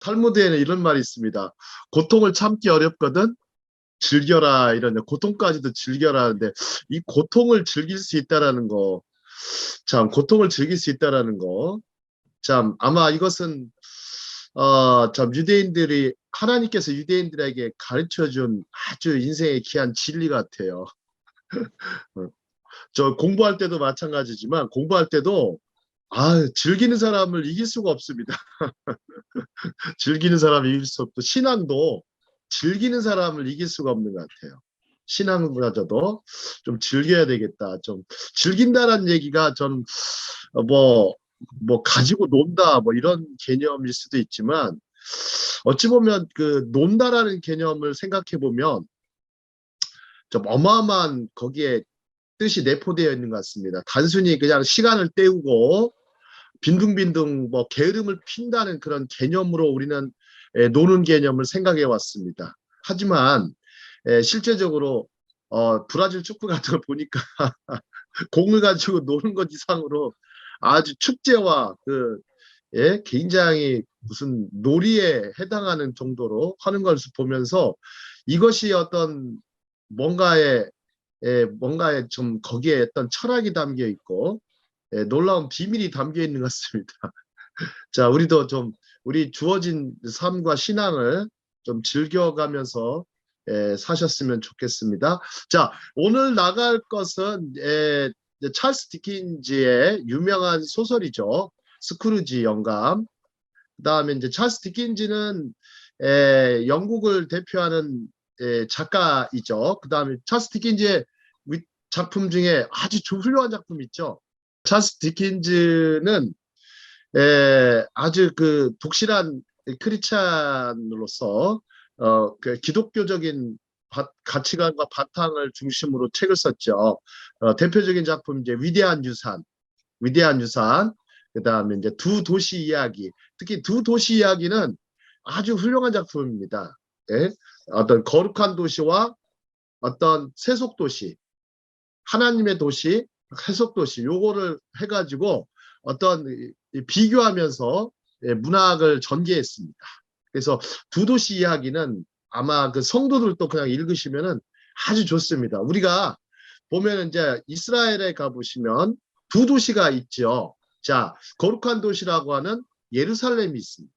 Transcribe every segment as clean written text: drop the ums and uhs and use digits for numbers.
탈무드에는 이런 말이 있습니다. 고통을 참기 어렵거든 즐겨라 이런 고통까지도 즐겨라 하는데 이 고통을 즐길 수 있다라는 거, 참 고통을 즐길 수 있다라는 거, 참 아마 이것은 참 유대인들이 하나님께서 유대인들에게 가르쳐준 아주 인생의 귀한 진리 같아요. 저 공부할 때도 마찬가지지만 공부할 때도 즐기는 사람을 이길 수가 없습니다. 즐기는 사람을 이길 수 없고 신앙도 즐기는 사람을 이길 수가 없는 것 같아요. 신앙마저도 좀 즐겨야 되겠다. 좀 즐긴다는 얘기가 전 뭐 가지고 논다 뭐 이런 개념일 수도 있지만 어찌 보면 그 논다라는 개념을 생각해 보면 좀 어마어마한 거기에 뜻이 내포되어 있는 것 같습니다. 단순히 그냥 시간을 때우고 빈둥빈둥 뭐 게으름을 핀다는 그런 개념으로 우리는 노는 개념을 생각해 왔습니다. 하지만 실제적으로 브라질 축구 같은 걸 보니까 공을 가지고 노는 것 이상으로 아주 축제와 굉장히 무슨 놀이에 해당하는 정도로 하는 걸 보면서 이것이 어떤 뭔가에 좀 거기에 어떤 철학이 담겨 있고 놀라운 비밀이 담겨 있는 것 같습니다. 자, 우리도 좀 우리 주어진 삶과 신앙을 좀 즐겨가면서 사셨으면 좋겠습니다. 자, 오늘 나갈 것은 찰스 디킨즈의 유명한 소설이죠. 스크루지 영감. 그다음에 이제 찰스 디킨즈는 영국을 대표하는 작가이죠. 그다음에 찰스 디킨즈의 작품 중에 아주 훌륭한 작품 있죠. 찰스 디킨즈는 아주 그 독실한 크리스찬으로서 그 기독교적인 가치관과 바탕을 중심으로 책을 썼죠. 대표적인 작품 이제 위대한 유산, 그다음에 이제 두 도시 이야기, 특히 두 도시 이야기는 아주 훌륭한 작품입니다. 예? 어떤 거룩한 도시와 어떤 세속 도시, 하나님의 도시, 해석 도시 요거를 해가지고 어떤 비교하면서 문학을 전개했습니다. 그래서 두 도시 이야기는 아마 그 성도들도 그냥 읽으시면은 아주 좋습니다. 우리가 보면 이제 이스라엘에 가보시면 두 도시가 있죠. 자, 거룩한 도시라고 하는 예루살렘이 있습니다.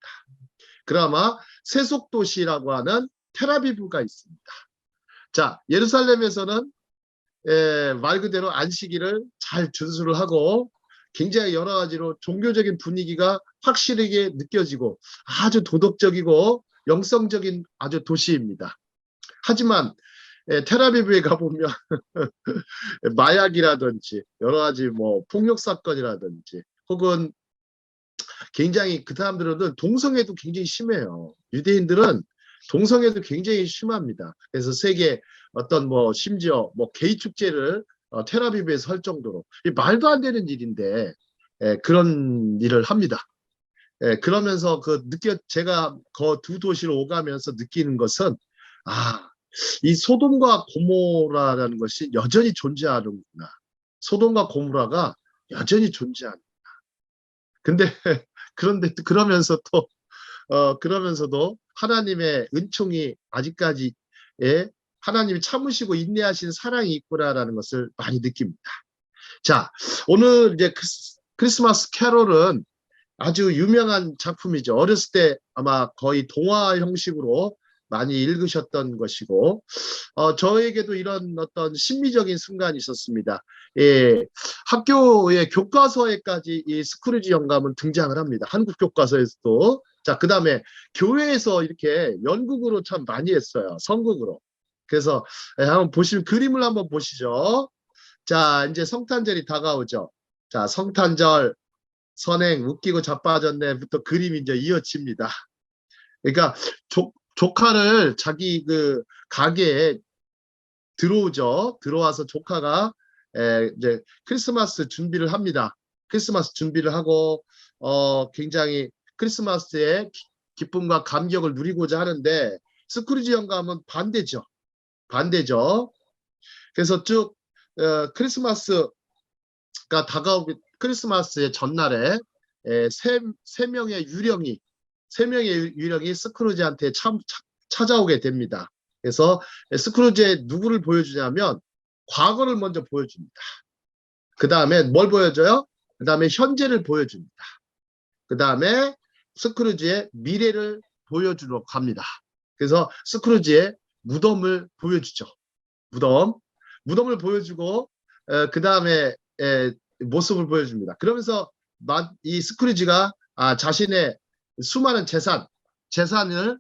그나마 세속 도시라고 하는 텔아비브가 있습니다. 자, 예루살렘에서는 말 그대로 안식일을 잘 준수를 하고 굉장히 여러 가지로 종교적인 분위기가 확실하게 느껴지고 아주 도덕적이고 영성적인 아주 도시입니다. 하지만 텔아비브에 가보면 마약이라든지 여러 가지 뭐 폭력 사건이라든지 혹은 굉장히 그 사람들은 동성애도 굉장히 심해요. 유대인들은 동성애도 굉장히 심합니다. 그래서 세계 어떤 뭐 심지어 뭐 게이 축제를 텔아비브에서 할 정도로 말도 안 되는 일인데 그런 일을 합니다. 그러면서 제가 그 두 도시를 오가면서 느끼는 것은 이 소돔과 고모라라는 것이 여전히 존재하는구나. 소돔과 고모라가 여전히 존재하는. 근데 그런데 그러면서도 하나님의 은총이 아직까지 하나님이 참으시고 인내하신 사랑이 있구나라는 것을 많이 느낍니다. 자, 오늘 이제 크리스마스 캐롤은 아주 유명한 작품이죠. 어렸을 때 아마 거의 동화 형식으로 많이 읽으셨던 것이고 저에게도 이런 어떤 심미적인 순간이 있었습니다. 학교의 교과서에까지 이 스크루지 영감은 등장을 합니다. 한국 교과서에서도. 자, 그 다음에 교회에서 이렇게 연극으로 참 많이 했어요. 선극으로. 그래서 한번 보시면 그림을 한번 보시죠. 자, 이제 성탄절이 다가오죠. 자, 성탄절 선행 웃기고 자빠졌네부터 그림이 이제 이어집니다. 그러니까 조카를 자기 그 가게에 들어오죠. 들어와서 조카가 이제 크리스마스 준비를 합니다. 크리스마스 준비를 하고 굉장히 크리스마스의 기쁨과 감격을 누리고자 하는데 스크루지 영감은 반대죠. 그래서 쭉 크리스마스가 다가오기 크리스마스의 전날에 세 명의 유령이 세 명의 유령이 스크루지한테 찾아오게 됩니다. 그래서 스크루지의 누구를 보여주냐면 과거를 먼저 보여줍니다. 그 다음에 뭘 보여줘요? 그 다음에 현재를 보여줍니다. 그 다음에 스크루지의 미래를 보여주러 갑니다. 그래서 스크루지의 무덤을 보여주죠. 무덤을 보여주고 그 다음에 모습을 보여줍니다. 그러면서 이 스크루지가 자신의 수많은 재산을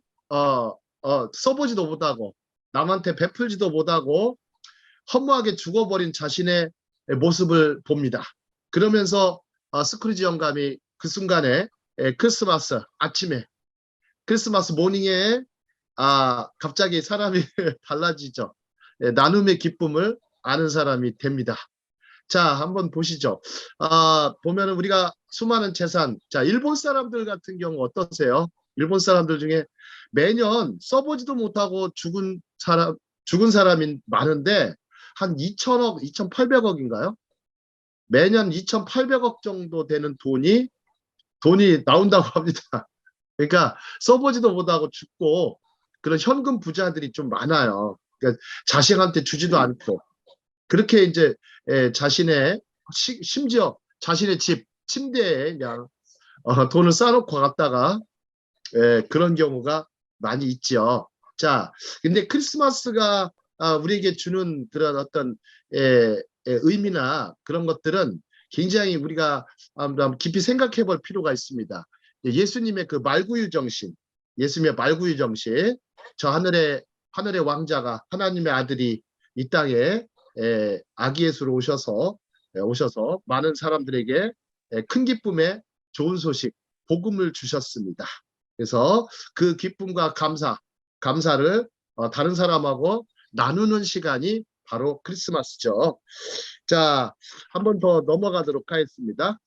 써보지도 못하고 남한테 베풀지도 못하고 허무하게 죽어버린 자신의 모습을 봅니다. 그러면서 스크루지 영감이 그 순간에 크리스마스 아침에 크리스마스 모닝에 갑자기 사람이 달라지죠. 나눔의 기쁨을 아는 사람이 됩니다. 자, 한번 보시죠. 보면은 우리가 수많은 재산, 자, 일본 사람들 같은 경우 어떠세요? 일본 사람들 중에 매년 써보지도 못하고 죽은 사람이 많은데 한 2천억, 2,800억인가요? 매년 2,800억 정도 되는 돈이 나온다고 합니다. 그러니까 써보지도 못하고 죽고 그런 현금 부자들이 좀 많아요. 그러니까 자식한테 주지도 않고 그렇게 이제 자신의 심지어 자신의 집 침대에 그냥 돈을 쌓아놓고 갔다가 그런 경우가 많이 있죠. 자, 근데 크리스마스가 우리에게 주는 그런 어떤 의미나 그런 것들은 굉장히 우리가 깊이 생각해 볼 필요가 있습니다. 예수님의 그 말구유 정신, 저 하늘의 왕자가 하나님의 아들이 이 땅에 아기 예수로 오셔서 많은 사람들에게 큰 기쁨의 좋은 소식, 복음을 주셨습니다. 그래서 그 기쁨과 감사를 다른 사람하고 나누는 시간이 바로 크리스마스죠. 자, 한 번 더 넘어가도록 하겠습니다.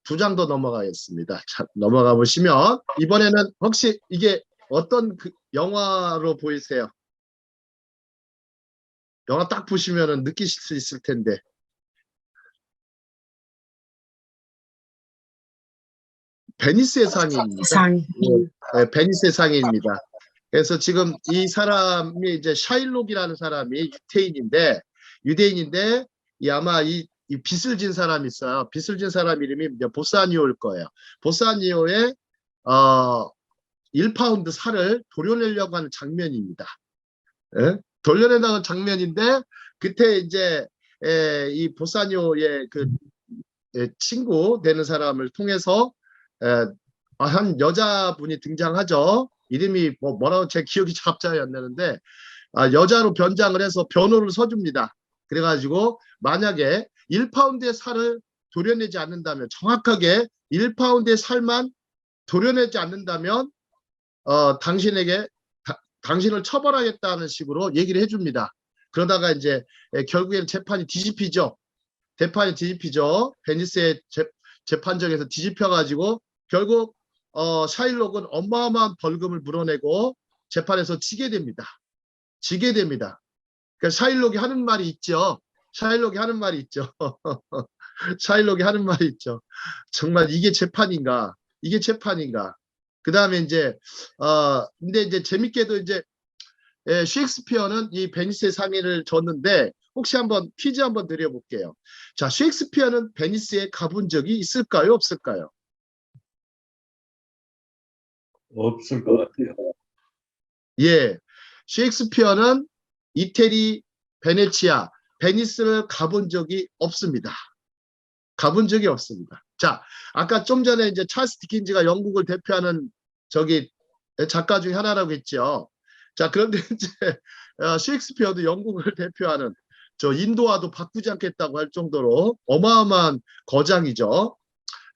두 장 더 넘어가겠습니다. 자, 넘어가 보시면 이번에는 혹시 이게 어떤 영화로 보이세요? 영화 딱 보시면 느끼실 수 있을 텐데. 베니스의 상인입니다. 베니스의 상인입니다. 그래서 지금 이 사람이 이제 샤일록이라는 사람이 유대인인데 아마 이 빚을 진 사람이 있어요. 빚을 진 사람 이름이 보사니오일 거예요. 보사니오의 1파운드 살을 도려내려고 하는 장면입니다. 예? 돌려내려는 장면인데 그때 이제 이 보사니오의 그 친구 되는 사람을 통해서 한 여자분이 등장하죠. 이름이 뭐라고 제 기억이 갑자기 안 나는데 여자로 변장을 해서 변호를 서줍니다. 그래가지고 만약에 1파운드의 살을 도려내지 않는다면 정확하게 1파운드의 살만 도려내지 않는다면 당신을 처벌하겠다는 식으로 얘기를 해줍니다. 그러다가 이제 결국에는 재판이 뒤집히죠. 베니스의 재판정에서 뒤집혀가지고 결국 샤일록은 어마어마한 벌금을 물어내고 재판에서 지게 됩니다. 그러니까 샤일록이 하는 말이 있죠. 샤일록이 하는 말이 있죠. 정말 이게 재판인가? 그 다음에 이제 근데 이제 재밌게도 이제 셰익스피어는 이 베니스의 상인을 줬는데 혹시 한번 퀴즈 한번 드려볼게요. 자, 셰익스피어는 베니스에 가본 적이 있을까요? 없을까요? 없을 것 같아요. 예, 셰익스피어는 이태리, 베네치아, 베니스를 가본 적이 없습니다. 자, 아까 좀 전에 이제 찰스 디킨즈가 영국을 대표하는 작가 중에 하나라고 했죠. 자, 그런데 이제 셰익스피어도 영국을 대표하는 인도와도 바꾸지 않겠다고 할 정도로 어마어마한 거장이죠.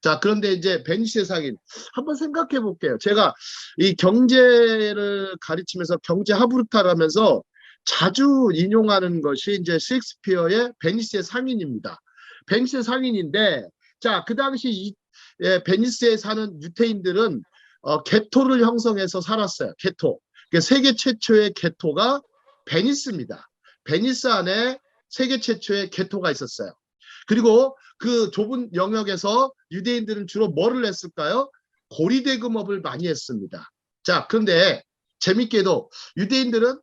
자, 그런데 이제 베니스의 상인 한번 생각해 볼게요. 제가 이 경제를 가르치면서 경제 하부르타를 하면서 자주 인용하는 것이 이제 셰익스피어의 베니스의 상인입니다. 베니스의 상인인데, 자, 그 당시 베니스에 사는 유태인들은 게토를 형성해서 살았어요. 게토. 그러니까 세계 최초의 게토가 베니스입니다. 베니스 안에 세계 최초의 게토가 있었어요. 그리고 그 좁은 영역에서 유대인들은 주로 뭐를 했을까요? 고리대금업을 많이 했습니다. 자, 그런데 재밌게도 유대인들은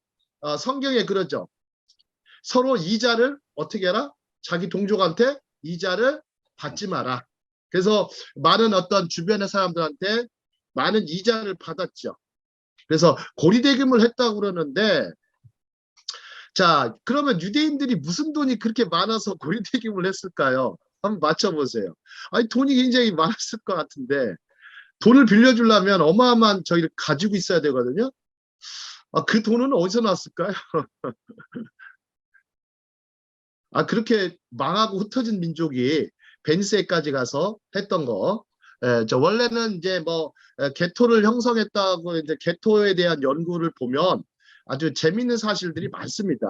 성경에 그러죠. 서로 이자를 어떻게 해라? 자기 동족한테 이자를 받지 마라. 그래서 많은 어떤 주변의 사람들한테 많은 이자를 받았죠. 그래서 고리대금을 했다고 그러는데, 자, 그러면 유대인들이 무슨 돈이 그렇게 많아서 고리대금을 했을까요? 한번 맞춰보세요. 아니, 돈이 굉장히 많았을 것 같은데, 돈을 빌려주려면 어마어마한 저희를 가지고 있어야 되거든요. 그 돈은 어디서 났을까요? 그렇게 망하고 흩어진 민족이 베니스에까지 가서 했던 거. 원래는 이제 뭐 개토를 형성했다고 이제 개토에 대한 연구를 보면 아주 재미있는 사실들이 많습니다.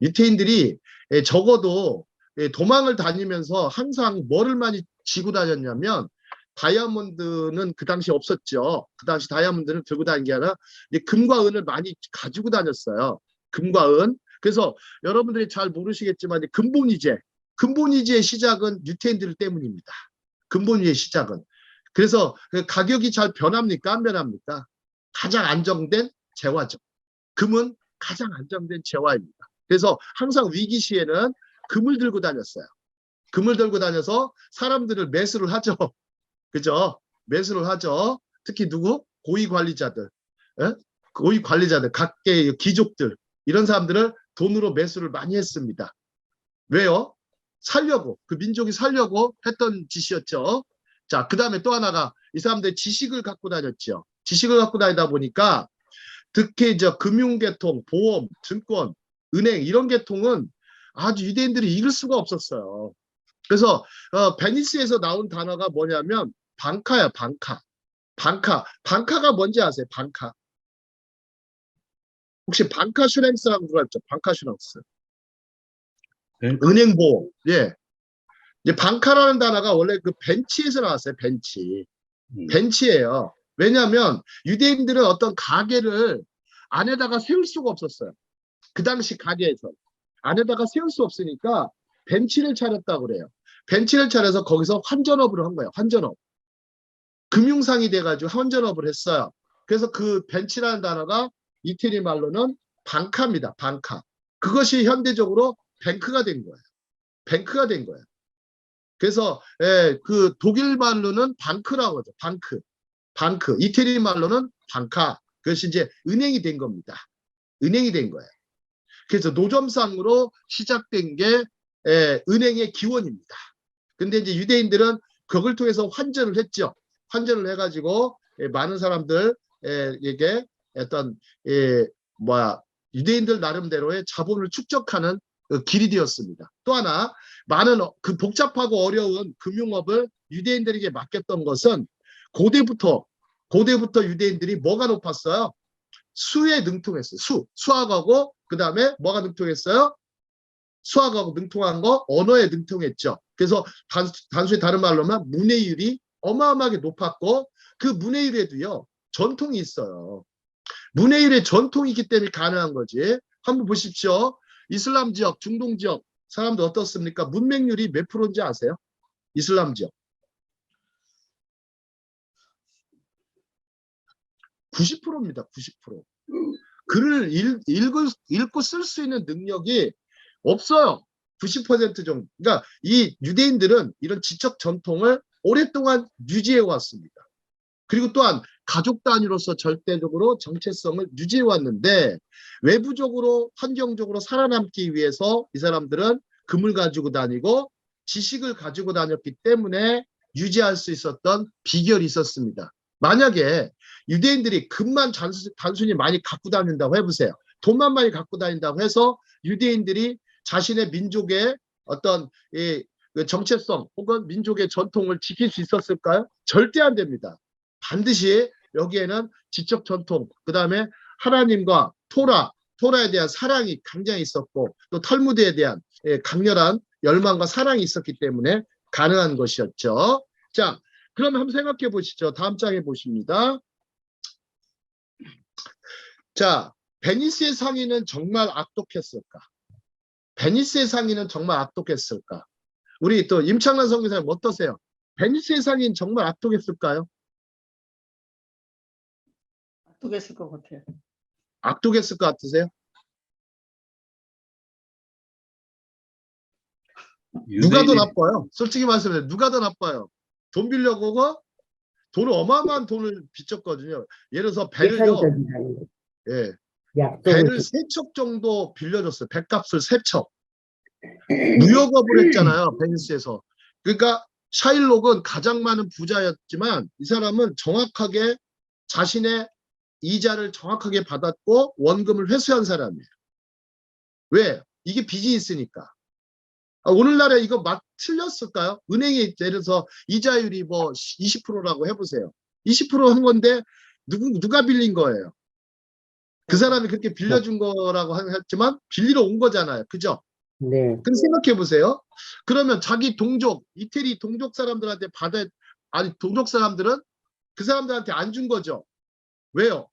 유태인들이 적어도 도망을 다니면서 항상 뭐를 많이 지고 다녔냐면 다이아몬드는 그 당시 없었죠. 그 당시 다이아몬드는 들고 다니는 게 아니라 금과 은을 많이 가지고 다녔어요. 금과 은. 그래서 여러분들이 잘 모르시겠지만 근본이제의 시작은 유태인들 때문입니다. 근본이제의 시작은. 그래서 그 가격이 잘 변합니까? 안 변합니까? 가장 안정된 재화죠. 금은 가장 안정된 재화입니다. 그래서 항상 위기 시에는 금을 들고 다녔어요. 금을 들고 다녀서 사람들을 매수를 하죠. 그죠? 매수를 하죠. 특히 누구? 고위 관리자들. 고위 관리자들, 각계의 귀족들, 이런 사람들을 돈으로 매수를 많이 했습니다. 왜요? 살려고, 그 민족이 살려고 했던 짓이었죠. 자, 그 다음에 또 하나가 이 사람들이 지식을 갖고 다녔죠. 지식을 갖고 다니다 보니까 특히 금융계통, 보험, 증권, 은행 이런 계통은 아주 유대인들이 읽을 수가 없었어요. 그래서 베니스에서 나온 단어가 뭐냐면 방카야, 방카. 방카가 뭔지 아세요? 방카. 혹시 방카슈랭스라고 들어봤죠? 방카슈랭스. 은행보험. 예. 이제 방카라는 단어가 원래 그 벤치에서 나왔어요. 벤치. 벤치예요. 왜냐하면 유대인들은 어떤 가게를 안에다가 세울 수가 없었어요. 그 당시 가게에서. 안에다가 세울 수 없으니까 벤치를 차렸다고 그래요. 벤치를 차려서 거기서 환전업을 한 거예요. 환전업. 금융상이 돼가지고 환전업을 했어요. 그래서 그 벤치라는 단어가 이태리 말로는 방카입니다. 방카. 그것이 현대적으로 뱅크가 된 거예요. 뱅크가 된 거예요. 그래서 그 독일 말로는 방크라고 하죠. 방크. 이태리 말로는 방카. 그것이 이제 은행이 된 겁니다. 은행이 된 거예요. 그래서 노점상으로 시작된 게 은행의 기원입니다. 근데 이제 유대인들은 그걸 통해서 환전을 했죠. 환전을 해가지고 많은 사람들에게 어떤 유대인들 나름대로의 자본을 축적하는 길이 되었습니다. 또 하나 많은 그 복잡하고 어려운 금융업을 유대인들에게 맡겼던 것은 고대부터 유대인들이 뭐가 높았어요? 수에 능통했어요. 수학하고 그 다음에 뭐가 능통했어요? 수학하고 능통한 거 언어에 능통했죠. 그래서 단순히 다른 말로 하면 문해율이 어마어마하게 높았고 그 문해율에도요 전통이 있어요. 문해율에 전통이 있기 때문에 가능한 거지. 한번 보십시오. 이슬람 지역, 중동 지역 사람들 어떻습니까? 문맹률이 몇 프로인지 아세요? 이슬람 지역 90%입니다. 90%. 글을 읽고 쓸 수 있는 능력이 없어요. 90% 정도. 그러니까 이 유대인들은 이런 지적 전통을 오랫동안 유지해 왔습니다. 그리고 또한 가족 단위로서 절대적으로 정체성을 유지해 왔는데 외부적으로 환경적으로 살아남기 위해서 이 사람들은 금을 가지고 다니고 지식을 가지고 다녔기 때문에 유지할 수 있었던 비결이 있었습니다. 만약에 유대인들이 금만 단순히 많이 갖고 다닌다고 해보세요. 돈만 많이 갖고 다닌다고 해서 유대인들이 자신의 민족의 어떤 정체성 혹은 민족의 전통을 지킬 수 있었을까요? 절대 안 됩니다. 반드시 여기에는 지적 전통, 그 다음에 하나님과 토라에 대한 사랑이 굉장히 있었고 또 탈무드에 대한 강렬한 열망과 사랑이 있었기 때문에 가능한 것이었죠. 자, 그럼 한번 생각해 보시죠. 다음 장에 보십니다. 자, 베니스의 상인은 정말 악독했을까? 베니스의 상인은 정말 악독했을까? 우리 또 임창란 선교사님 어떠세요? 베니스의 상인 정말 악독했을까요? 악독했을 것 같아요. 악독했을 것 같으세요? 누가 더 유대인이 나빠요? 솔직히 말씀해 누가 더 나빠요? 돈 빌려고 오고 돈을 어마어마한 돈을 빚졌거든요. 예를 들어서 배를요. 예산적이라는 거. 예, 약속을 배를 주- 3척 정도 빌려줬어요. 배값을 3척. 무역업을 했잖아요. 베니스에서. 그러니까 샤일록은 가장 많은 부자였지만 이 사람은 정확하게 자신의 이자를 정확하게 받았고 원금을 회수한 사람이에요. 왜? 이게 비즈니스니까. 오늘날에 이거 막 틀렸을까요? 은행이 예를 들어서 이자율이 뭐 20%라고 해보세요. 20%한 건데 누가 빌린 거예요? 그 사람이 그렇게 빌려준 거라고 했지만 빌리러 온 거잖아요. 그죠? 네. 근데 생각해 보세요. 그러면 자기 동족, 이태리 동족 사람들한테 아니 동족 사람들은 그 사람들한테 안 준 거죠. 왜요?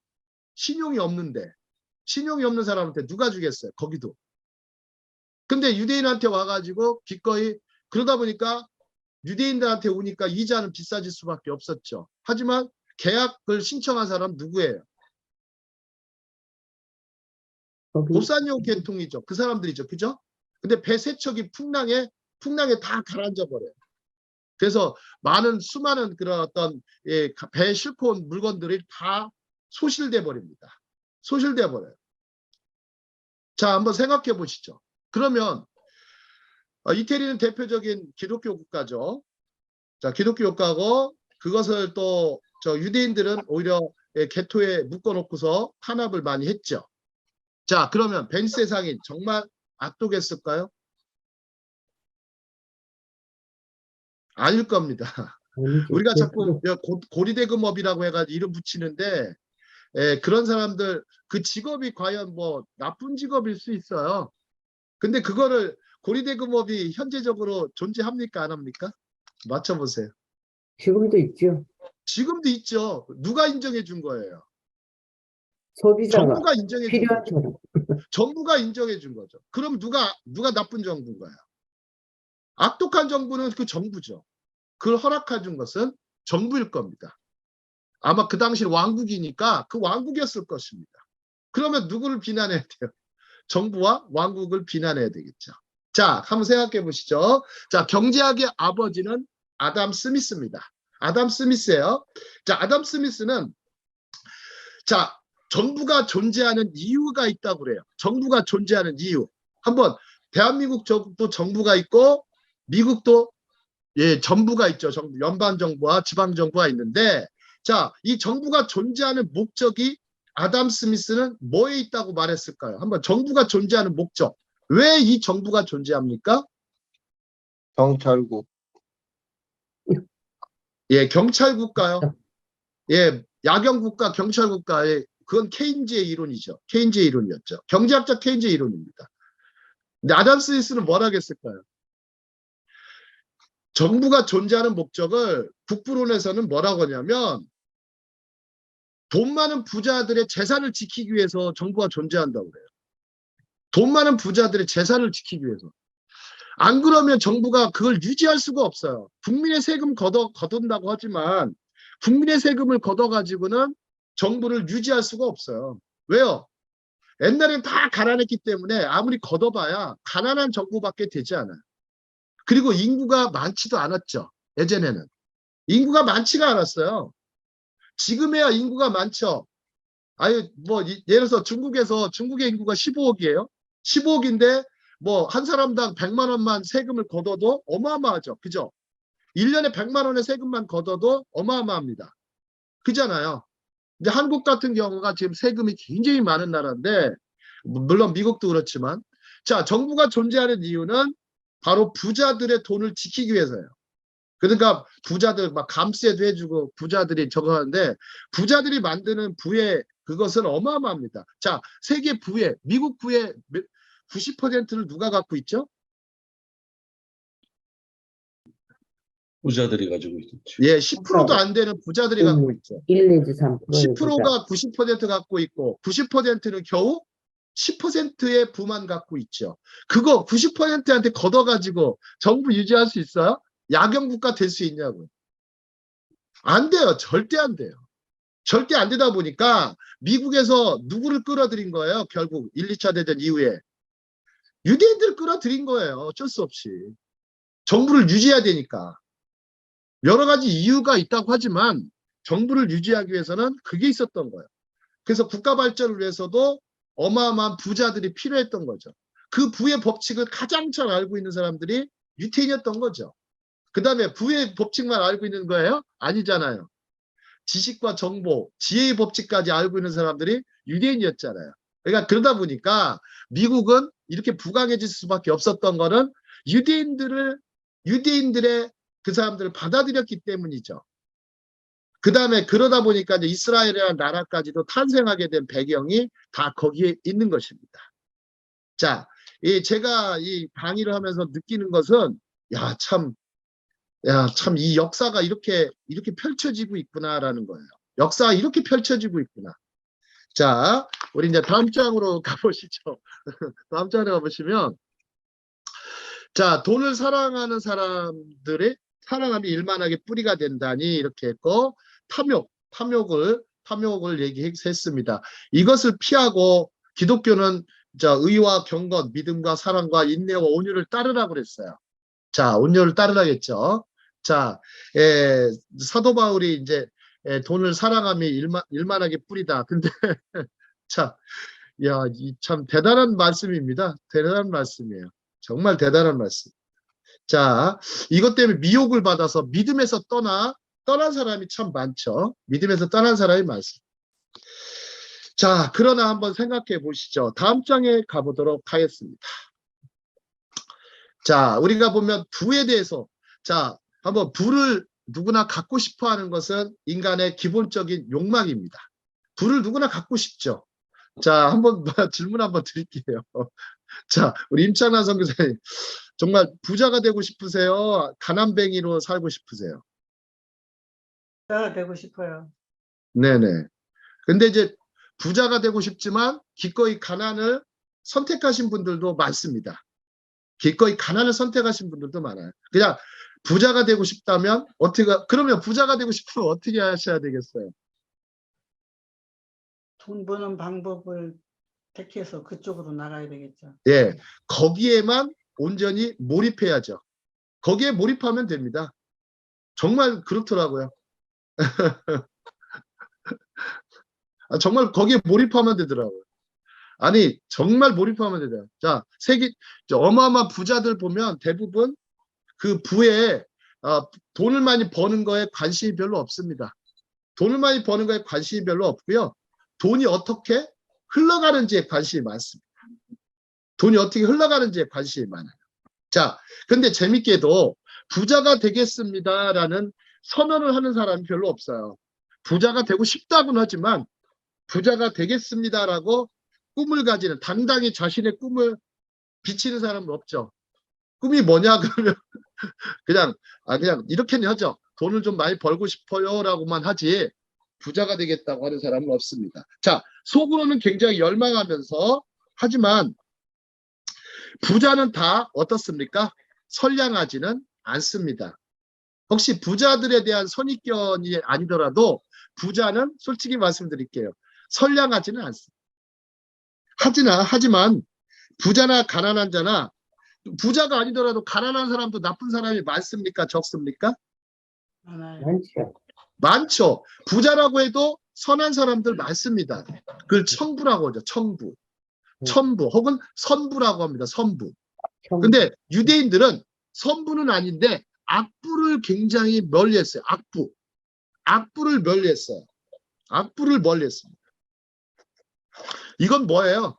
신용이 없는데. 신용이 없는 사람한테 누가 주겠어요? 거기도. 근데 유대인한테 와가지고 기꺼이 그러다 보니까 유대인들한테 오니까 이자는 비싸질 수밖에 없었죠. 하지만 계약을 신청한 사람 누구예요? 거기 보사니오 계통이죠. 그 사람들이죠. 그죠? 근데 배 세척이 풍랑에 다 가라앉아 버려요. 그래서 수많은 그런 어떤 배에 싣고 온 물건들이 다 소실돼 버립니다. 소실돼 버려요. 자, 한번 생각해 보시죠. 그러면 이태리는 대표적인 기독교 국가죠. 자, 기독교 국가고 그것을 또 유대인들은 오히려 개토에 묶어놓고서 탄압을 많이 했죠. 자, 그러면 벤세 상인 정말 악독했을까요? 아닐 겁니다. 아니죠. 우리가 자꾸 고리대금업이라고 해가지고 이름 붙이는데 그런 사람들 그 직업이 과연 뭐 나쁜 직업일 수 있어요. 근데 그거를 고리대금업이 현재적으로 존재합니까? 안 합니까? 맞춰보세요. 지금도 있죠. 지금도 있죠. 누가 인정해 준 거예요? 소비자가 정부가 인정해 준 필요한 거죠. 사람. 정부가 인정해 준 거죠. 그럼 누가 나쁜 정부인가요? 악독한 정부는 그 정부죠. 그걸 허락해 준 것은 정부일 겁니다. 아마 그 당시 왕국이니까 그 왕국이었을 것입니다. 그러면 누구를 비난해야 돼요? 정부와 왕국을 비난해야 되겠죠. 자, 한번 생각해 보시죠. 자, 경제학의 아버지는 아담 스미스입니다. 아담 스미스예요. 자, 아담 스미스는 정부가 존재하는 이유가 있다고 그래요. 정부가 존재하는 이유. 한번 대한민국 정부가 있고 미국도 정부가 있죠. 연방 정부와 지방 정부가 있는데 자, 이 정부가 존재하는 목적이 아담 스미스는 뭐에 있다고 말했을까요? 한번 정부가 존재하는 목적. 왜 이 정부가 존재합니까? 경찰국. 경찰국가요. 야경국가, 경찰국가. 그건 케인즈의 이론이죠. 케인즈의 이론이었죠. 경제학자 케인즈의 이론입니다. 근데 아담 스미스는 뭘 하겠을까요? 정부가 존재하는 목적을 국부론에서는 뭐라고 하냐면 돈 많은 부자들의 재산을 지키기 위해서 정부가 존재한다고 그래요. 돈 많은 부자들의 재산을 지키기 위해서. 안 그러면 정부가 그걸 유지할 수가 없어요. 국민의 세금 거둔다고 하지만 국민의 세금을 걷어가지고는 정부를 유지할 수가 없어요. 왜요? 옛날엔 다 가난했기 때문에 아무리 걷어봐야 가난한 정부밖에 되지 않아요. 그리고 인구가 많지도 않았죠. 예전에는. 인구가 많지가 않았어요. 지금에야 인구가 많죠. 아니 뭐 예를 들어서 중국의 인구가 15억이에요. 15억인데 뭐 한 사람당 100만 원만 세금을 걷어도 어마어마하죠. 그죠? 1년에 100만 원의 세금만 걷어도 어마어마합니다. 그잖아요. 이제 한국 같은 경우가 지금 세금이 굉장히 많은 나라인데 물론 미국도 그렇지만 자, 정부가 존재하는 이유는 바로 부자들의 돈을 지키기 위해서예요. 그러니까 부자들 막 감세도 해주고 부자들이 저거 하는데 부자들이 만드는 부의 그것은 어마어마합니다. 자, 세계 부의 미국 부의 90%를 누가 갖고 있죠? 부자들이 가지고 있죠. 10%도 안 되는 부자들이 갖고 있죠. 1 내지 3%의 10%가 90% 갖고 있고 90%는 겨우 10%의 부만 갖고 있죠. 그거 90%한테 걷어가지고 정부 유지할 수 있어요? 야경국가 될 수 있냐고. 안 돼요. 절대 안 돼요. 절대 안 되다 보니까 미국에서 누구를 끌어들인 거예요? 결국 1, 2차 대전 이후에 유대인들 끌어들인 거예요. 어쩔 수 없이. 정부를 유지해야 되니까. 여러 가지 이유가 있다고 하지만 정부를 유지하기 위해서는 그게 있었던 거예요. 그래서 국가 발전을 위해서도 어마어마한 부자들이 필요했던 거죠. 그 부의 법칙을 가장 잘 알고 있는 사람들이 유태인이었던 거죠. 그 다음에 부의 법칙만 알고 있는 거예요? 아니잖아요. 지식과 정보, 지혜의 법칙까지 알고 있는 사람들이 유대인이었잖아요. 그러니까 그러다 보니까 미국은 이렇게 부강해질 수밖에 없었던 거는 유대인들의 그 사람들을 받아들였기 때문이죠. 그 다음에 그러다 보니까 이제 이스라엘이라는 나라까지도 탄생하게 된 배경이 다 거기에 있는 것입니다. 자, 제가 이 강의를 하면서 느끼는 것은 참 이 역사가 이렇게 펼쳐지고 있구나라는 거예요. 역사가 이렇게 펼쳐지고 있구나. 자, 우리 이제 다음 장으로 가보시죠. 다음 장으로 가보시면, 자, 돈을 사랑하는 사람들의 사랑함이 일만하게 뿌리가 된다니 이렇게 했고, 탐욕을 얘기했습니다. 이것을 피하고 기독교는 의와 경건, 믿음과 사랑과 인내와 온유를 따르라고 그랬어요. 자, 온유를 따르라겠죠. 자, 사도 바울이 이제 돈을 사랑함이 일만하게 뿌리다. 근데 자, 참 대단한 말씀입니다. 대단한 말씀이에요. 정말 대단한 말씀. 자, 이것 때문에 미혹을 받아서 믿음에서 떠난 사람이 참 많죠. 믿음에서 떠난 사람이 많습니다. 자, 그러나 한번 생각해 보시죠. 다음 장에 가보도록 하겠습니다. 자, 우리가 보면 부에 대해서, 자, 한번 부를 누구나 갖고 싶어 하는 것은 인간의 기본적인 욕망입니다. 부를 누구나 갖고 싶죠. 자, 한번 질문 한번 드릴게요. 자, 우리 임찬환 선교사님, 정말 부자가 되고 싶으세요? 가난뱅이로 살고 싶으세요? 부자가 되고 싶어요. 네네. 근데 이제 부자가 되고 싶지만 기꺼이 가난을 선택하신 분들도 많습니다. 기꺼이 가난을 선택하신 분들도 많아요. 그냥 부자가 되고 싶다면 그러면 부자가 되고 싶으면 어떻게 하셔야 되겠어요? 돈 버는 방법을 택해서 그쪽으로 나가야 되겠죠. 예, 거기에만 온전히 몰입해야죠. 거기에 몰입하면 됩니다. 정말 그렇더라고요. 정말 거기에 몰입하면 되더라고요. 아니, 정말 몰입하면 되더라고요. 자, 어마어마한 부자들 보면 대부분 그 부에 돈을 많이 버는 거에 관심이 별로 없습니다. 돈을 많이 버는 거에 관심이 별로 없고요. 돈이 어떻게 흘러가는지에 관심이 많습니다. 돈이 어떻게 흘러가는지에 관심이 많아요. 자, 근데 재밌게도 부자가 되겠습니다라는 선언을 하는 사람이 별로 없어요. 부자가 되고 싶다고는 하지만 부자가 되겠습니다라고 꿈을 가지는, 당당히 자신의 꿈을 비치는 사람은 없죠. 꿈이 뭐냐 그러면 그냥 이렇게는 하죠. 돈을 좀 많이 벌고 싶어요라고만 하지 부자가 되겠다고 하는 사람은 없습니다. 자, 속으로는 굉장히 열망하면서, 하지만 부자는 다 어떻습니까? 선량하지는 않습니다. 혹시 부자들에 대한 선입견이 아니더라도 부자는 솔직히 말씀드릴게요. 선량하지는 않습니다. 하지만 부자나 가난한 자나, 부자가 아니더라도 가난한 사람도 나쁜 사람이 많습니까? 적습니까? 많아요. 많죠. 많죠. 부자라고 해도 선한 사람들 많습니다. 그걸 청부라고 하죠. 천부 혹은 선부라고 합니다. 선부. 근데 유대인들은 선부는 아닌데 악부를 굉장히 멀리했어요. 악부를 멀리했어요. 악부를 멀리했습니다. 이건 뭐예요?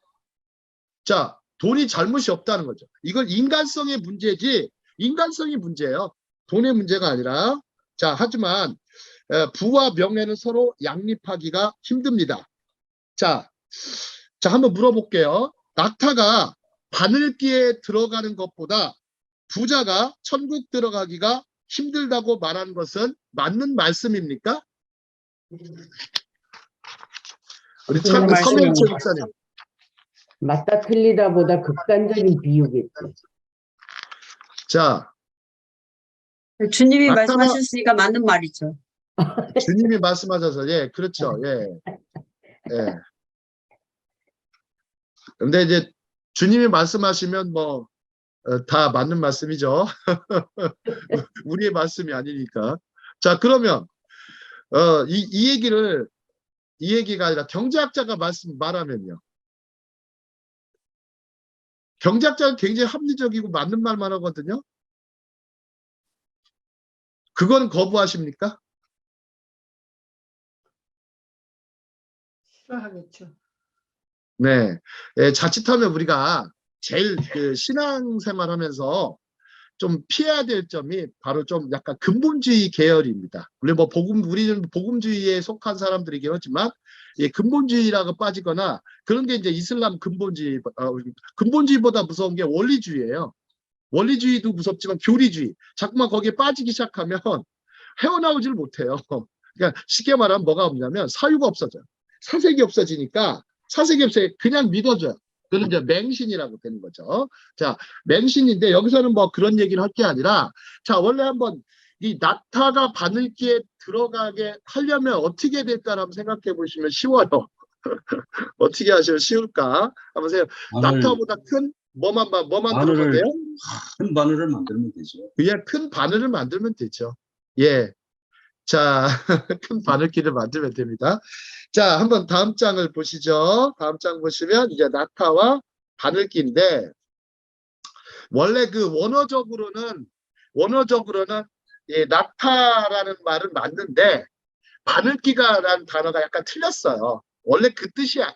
자, 돈이 잘못이 없다는 거죠. 이건 인간성의 문제지, 인간성이 문제예요. 돈의 문제가 아니라. 자, 하지만 부와 명예는 서로 양립하기가 힘듭니다. 자, 한번 물어볼게요. 낙타가 바늘기에 들어가는 것보다 부자가 천국 들어가기가 힘들다고 말하는 것은 맞는 말씀입니까? 우리 서명철 목사님. 맞다 틀리다보다 극단적인 비유겠지. 자, 주님이 낙타가- 말씀하셨으니까 맞는 말이죠. 주님이 말씀하셔서, 예, 그렇죠. 예, 예. 근데 이제 주님이 말씀하시면 뭐, 다 맞는 말씀이죠. 우리의 말씀이 아니니까. 자, 그러면, 이 얘기가 아니라 경제학자가 말하면요. 경제학자는 굉장히 합리적이고 맞는 말만 하거든요. 그건 거부하십니까? 싫어하겠죠. 네. 예, 자칫하면 우리가 제일 그 신앙생활 하면서 좀 피해야 될 점이 바로 좀 약간 근본주의 계열입니다. 우리는 복음주의에 속한 사람들이긴 하지만, 예, 근본주의라고 빠지거나 그런 게 이제 이슬람 근본주의보다 무서운 게 원리주의예요. 원리주의도 무섭지만 교리주의. 자꾸만 거기에 빠지기 시작하면 헤어나오질 못해요. 그러니까 쉽게 말하면 뭐가 없냐면 사유가 없어져요. 사색이 없어지니까 사색이 없어요. 그냥 믿어줘요. 그건 이제 맹신이라고 되는 거죠. 자, 맹신인데 여기서는 뭐 그런 얘기를 할 게 아니라, 자, 원래 한번 이 낙타가 바늘기에 들어가게 하려면 어떻게 될까를 한번 생각해 보시면 쉬워요. 어떻게 하시면 쉬울까? 한번 생각. 바늘, 낙타보다 큰 뭐만 들어가면 바늘을, 돼요? 큰 바늘을 만들면 되죠. 그냥 큰 바늘을 만들면 되죠. 예. 자, 큰 바늘기를 만들면 됩니다. 자, 한번 다음 장을 보시죠. 다음 장 보시면 이제 낙타와 바늘기인데, 원래 그 원어적으로는 예, 낙타라는 말은 맞는데 바늘기가라는 단어가 약간 틀렸어요. 원래 그 뜻이야.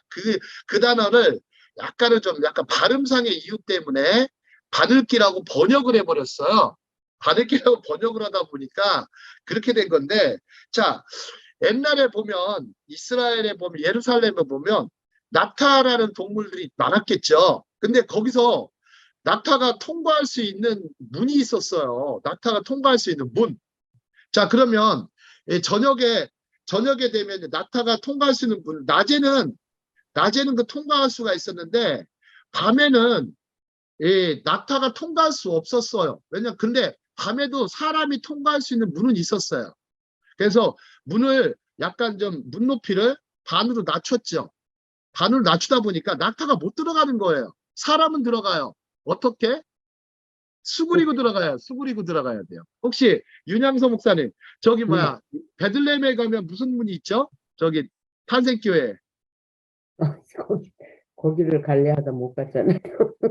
그 단어를 약간 발음상의 이유 때문에 바늘기라고 번역을 해버렸어요. 바늘기라고 번역을 하다 보니까 그렇게 된 건데, 자, 옛날에 보면 이스라엘에 보면 예루살렘에 보면 낙타라는 동물들이 많았겠죠. 근데 거기서 낙타가 통과할 수 있는 문이 있었어요. 낙타가 통과할 수 있는 문. 자, 그러면 예, 저녁에 되면 낙타가 통과할 수 있는 문. 낮에는 그 통과할 수가 있었는데 밤에는 예, 낙타가 통과할 수 없었어요. 근데 밤에도 사람이 통과할 수 있는 문은 있었어요. 그래서 문을 약간 좀 문 높이를 반으로 낮췄죠. 반으로 낮추다 보니까 낙타가 못 들어가는 거예요. 사람은 들어가요. 어떻게? 수그리고 들어가야 돼요. 혹시 윤양서 목사님, 저기 뭐야, 베들레헴에 가면 무슨 문이 있죠? 저기 탄생교회. 거기를 갈래하다 못 갔잖아요.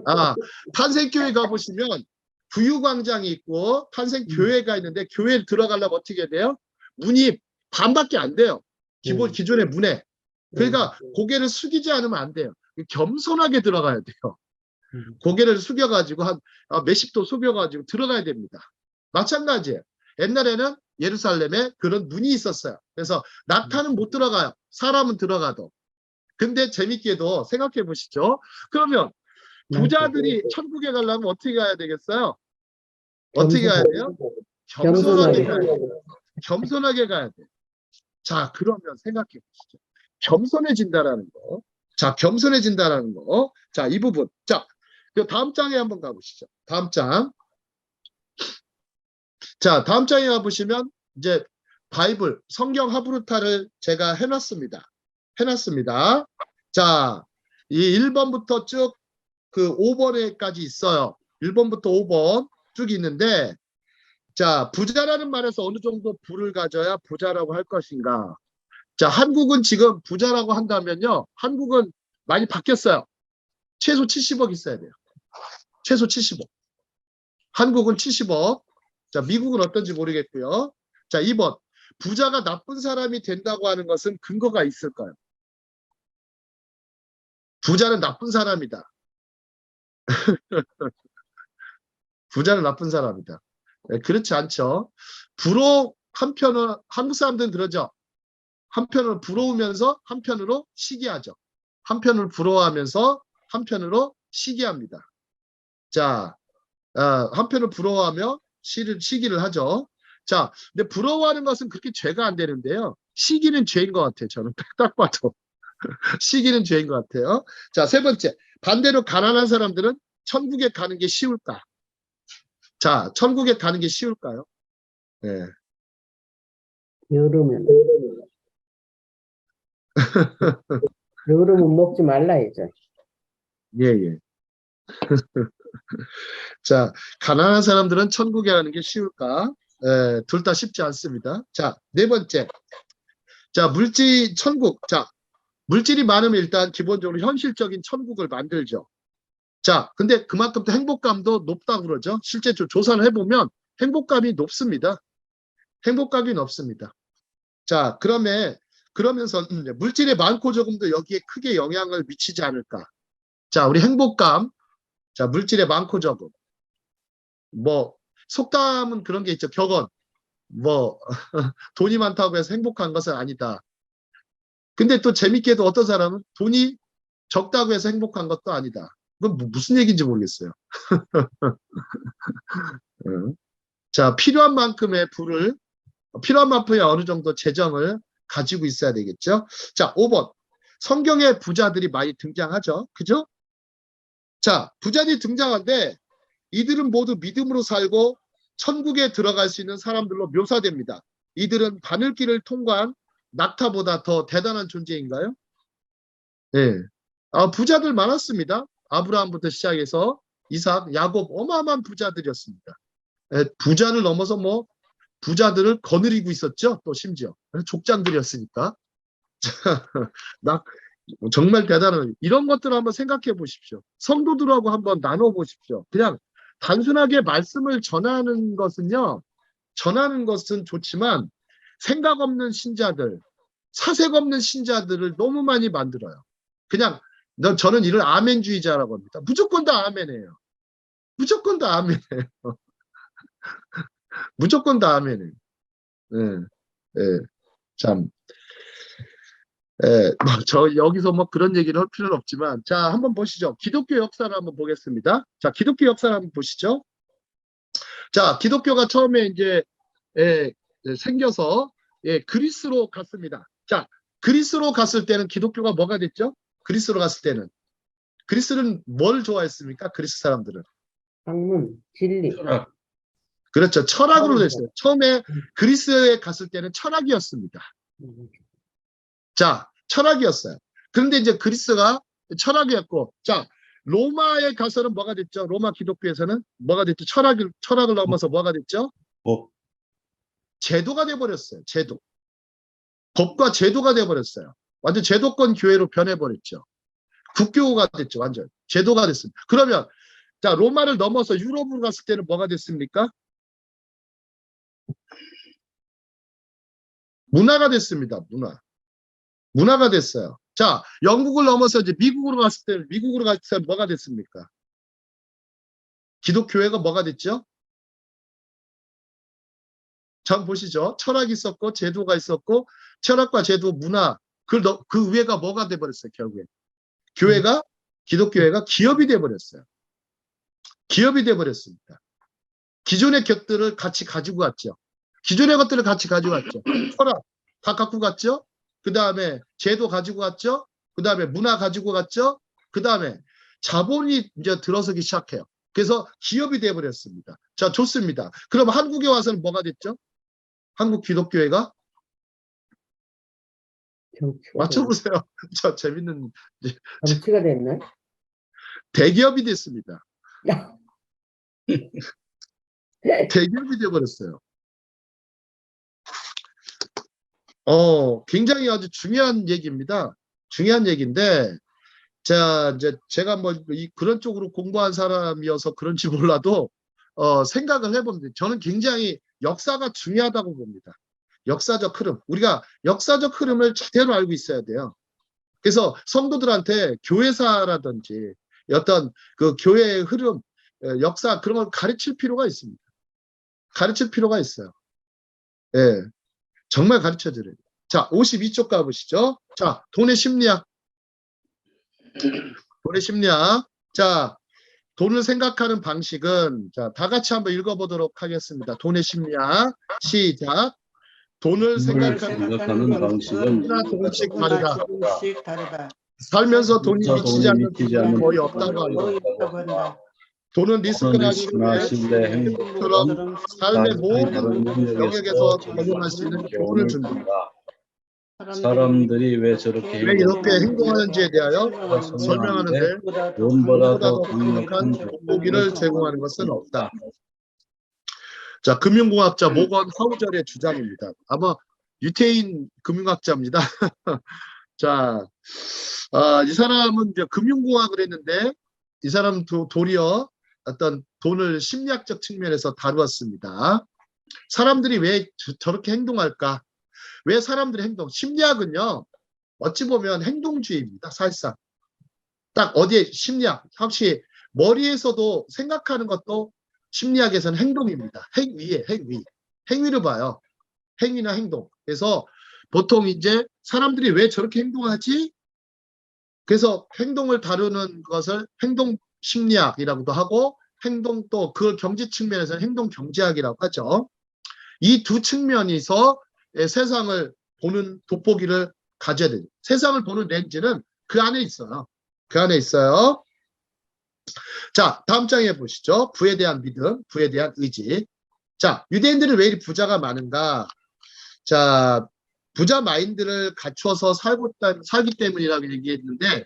아, 탄생교회 가보시면 부유광장이 있고 탄생교회가 있는데, 교회 들어가려면 어떻게 돼요? 문이 반밖에 안 돼요. 기존의 문에. 그러니까 고개를 숙이지 않으면 안 돼요. 겸손하게 들어가야 돼요. 고개를 숙여가지고 한 몇십 도 숙여가지고 들어가야 됩니다. 마찬가지예요. 옛날에는 예루살렘에 그런 문이 있었어요. 그래서 낙타는 못 들어가요. 사람은 들어가도. 근데 재밌게도 생각해 보시죠. 그러면 부자들이 천국에 가려면 어떻게 가야 되겠어요? 어떻게 가야 돼요? 겸손하게 가야 돼요. 겸손하게 가야 돼요. 자, 그러면 생각해 보시죠. 겸손해진다라는 거. 자, 겸손해진다라는 거. 자, 이 부분. 자, 그 다음 장에 한번 가보시죠. 다음 장. 자, 다음 장에 가보시면 이제 바이블, 성경 하브루타를 제가 해놨습니다. 자, 이 1번부터 쭉 그 5번에까지 있어요. 1번부터 5번 쭉 있는데, 자, 부자라는 말에서 어느 정도 부를 가져야 부자라고 할 것인가. 자, 한국은 지금 부자라고 한다면요, 한국은 많이 바뀌었어요. 최소 70억 있어야 돼요. 최소 70억. 한국은 70억. 자, 미국은 어떤지 모르겠고요. 자, 2번. 부자가 나쁜 사람이 된다고 하는 것은 근거가 있을까요? 부자는 나쁜 사람이다. 부자는 나쁜 사람이다. 네, 그렇지 않죠. 한편은 한국 사람들은 그러죠. 한편으로 부러우면서 한편으로 시기하죠. 한편으로 부러워하면서 한편으로 시기합니다. 자, 한편으로 부러워하며 시기를 하죠. 자, 근데 부러워하는 것은 그렇게 죄가 안 되는데요. 시기는 죄인 것 같아요. 저는 딱 봐도. 시기는 죄인 것 같아요. 자, 세 번째. 반대로 가난한 사람들은 천국에 가는 게 쉬울까? 자, 천국에 가는 게 쉬울까요? 네. 여름은 여름은 먹지 말라 해죠. 예, 예. 자, 가난한 사람들은 천국에 가는 게 쉬울까? 둘 다 쉽지 않습니다. 자, 네 번째. 자, 천국. 자, 물질이 많으면 일단 기본적으로 현실적인 천국을 만들죠. 자, 근데 그만큼 또 행복감도 높다고 그러죠. 실제 조사를 해보면 행복감이 높습니다. 행복감이 높습니다. 자, 그러면서 물질의 많고 적음도 여기에 크게 영향을 미치지 않을까. 자, 우리 행복감. 자, 물질의 많고 적음. 뭐, 속담은 그런 게 있죠. 격언. 뭐, 돈이 많다고 해서 행복한 것은 아니다. 근데 또 재밌게도 어떤 사람은 돈이 적다고 해서 행복한 것도 아니다. 그건 무슨 얘기인지 모르겠어요. 자, 필요한 만큼의 어느 정도 재정을 가지고 있어야 되겠죠. 자, 5번. 성경에 부자들이 많이 등장하죠. 그죠? 자, 부자들이 등장하는데 이들은 모두 믿음으로 살고 천국에 들어갈 수 있는 사람들로 묘사됩니다. 이들은 바늘길을 통과한 낙타보다 더 대단한 존재인가요? 네. 부자들 많았습니다. 아브라함부터 시작해서 이삭, 야곱 어마어마한 부자들이었습니다. 부자를 넘어서 뭐 부자들을 거느리고 있었죠. 또 심지어 족장들이었으니까. 정말 대단한 이런 것들을 한번 생각해 보십시오. 성도들하고 한번 나눠 보십시오. 그냥 단순하게 말씀을 전하는 것은 좋지만 생각 없는 신자들, 사색 없는 신자들을 너무 많이 만들어요. 그냥 저는 이를 아멘주의자라고 합니다. 무조건 다 아멘해요. 무조건 다 아멘해요. 무조건 다 아멘해요. 예, 예, 참. 여기서 뭐 그런 얘기를 할 필요는 없지만, 자, 한번 보시죠. 기독교 역사를 한번 보겠습니다. 자, 기독교 역사를 한번 보시죠. 자, 기독교가 처음에 이제, 생겨서, 그리스로 갔습니다. 자, 그리스로 갔을 때는 기독교가 뭐가 됐죠? 그리스로 갔을 때는. 그리스는 뭘 좋아했습니까? 그리스 사람들은. 학문, 진리. 철학. 그렇죠. 철학으로 됐어요. 처음에 그리스에 갔을 때는 철학이었습니다. 자, 철학이었어요. 그런데 이제 그리스가 철학이었고, 자, 로마에 가서는 뭐가 됐죠? 로마 기독교에서는 뭐가 됐죠? 철학을 넘어서 뭐가 됐죠? 제도가 돼버렸어요. 제도. 법과 제도가 돼버렸어요. 완전 제도권 교회로 변해버렸죠. 국교가 됐죠. 완전. 제도가 됐습니다. 그러면, 자, 로마를 넘어서 유럽으로 갔을 때는 뭐가 됐습니까? 문화가 됐습니다. 문화가 됐어요. 자, 영국을 넘어서 이제 미국으로 갔을 때 뭐가 됐습니까? 기독교회가 뭐가 됐죠? 자, 보시죠. 철학이 있었고, 제도가 있었고, 철학과 제도, 문화, 그 위에가 뭐가 돼버렸어요, 결국에. 기독교회가 기업이 돼버렸어요. 기업이 돼버렸습니다. 기존의 것들을 같이 가지고 갔죠. 기존의 것들을 같이 가지고 갔죠. 철학 다 갖고 갔죠. 그 다음에 제도 가지고 갔죠. 그 다음에 문화 가지고 갔죠. 그 다음에 자본이 이제 들어서기 시작해요. 그래서 기업이 돼버렸습니다. 자, 좋습니다. 그럼 한국에 와서는 뭐가 됐죠? 한국 기독교회가? 맞춰보세요. 저 재밌는. 정치가 됐나? 대기업이 됐습니다. 대기업이 돼버렸어요. 굉장히 아주 중요한 얘기입니다. 중요한 얘기인데, 자, 이제 제가 뭐 그런 쪽으로 공부한 사람이어서 그런지 몰라도, 생각을 해봅니다. 저는 굉장히 역사가 중요하다고 봅니다. 역사적 흐름. 우리가 역사적 흐름을 제대로 알고 있어야 돼요. 그래서 성도들한테 교회사라든지 어떤 그 교회의 흐름, 역사 그런 걸 가르칠 필요가 있습니다. 가르칠 필요가 있어요. 예. 정말 가르쳐드려요. 자, 52쪽 가보시죠. 자, 돈의 심리학. 돈의 심리학. 자, 돈을 생각하는 방식은, 자, 다 같이 한번 읽어보도록 하겠습니다. 돈의 심리학. 시작. 돈을 생각하는 방식은 조금씩 조금씩 다르다. 살면서 돈이 미치지 않는 미치지 돈이 않는 거의 돈이 없다고 거의 한다. 없다고 한다. 돈은 리스크라는 리스크나 신뢰, 행복처럼 삶의 모든 다른 영역에서 영역에서 적용할 수 있는 교훈을 교훈을 준다. 준다. 사람들이 왜 저렇게 왜 이렇게 행동하는지에 대하여 설명하는데 돈보다 더 강력한 강력한 돋보기를 제공하는 것은 없다. 자, 금융공학자 모건 하우절의 주장입니다. 아마 유태인 금융학자입니다. 자, 이 사람은 이제 금융공학을 했는데 이 사람은 도리어 어떤 돈을 심리학적 측면에서 다루었습니다. 사람들이 왜 저렇게 행동할까? 왜 사람들이 심리학은요, 어찌 보면 행동주의입니다. 사실상. 딱 어디에 심리학, 혹시 머리에서도 생각하는 것도 심리학에서는 행동입니다. 행위에 행위. 행위를 봐요. 행위나 행동. 그래서 보통 이제 사람들이 왜 저렇게 행동하지? 그래서 행동을 다루는 것을 행동 심리학이라고도 하고 행동 또 그 경제 측면에서는 행동 경제학이라고 하죠. 이 두 측면에서 세상을 보는 돋보기를 가져야 돼요. 세상을 보는 렌즈는 그 안에 있어요. 그 안에 있어요. 자, 다음 장에 보시죠. 부에 대한 믿음, 부에 대한 의지. 자, 유대인들은 왜 이리 부자가 많은가? 자, 부자 마인드를 갖춰서 살기 때문이라고 얘기했는데,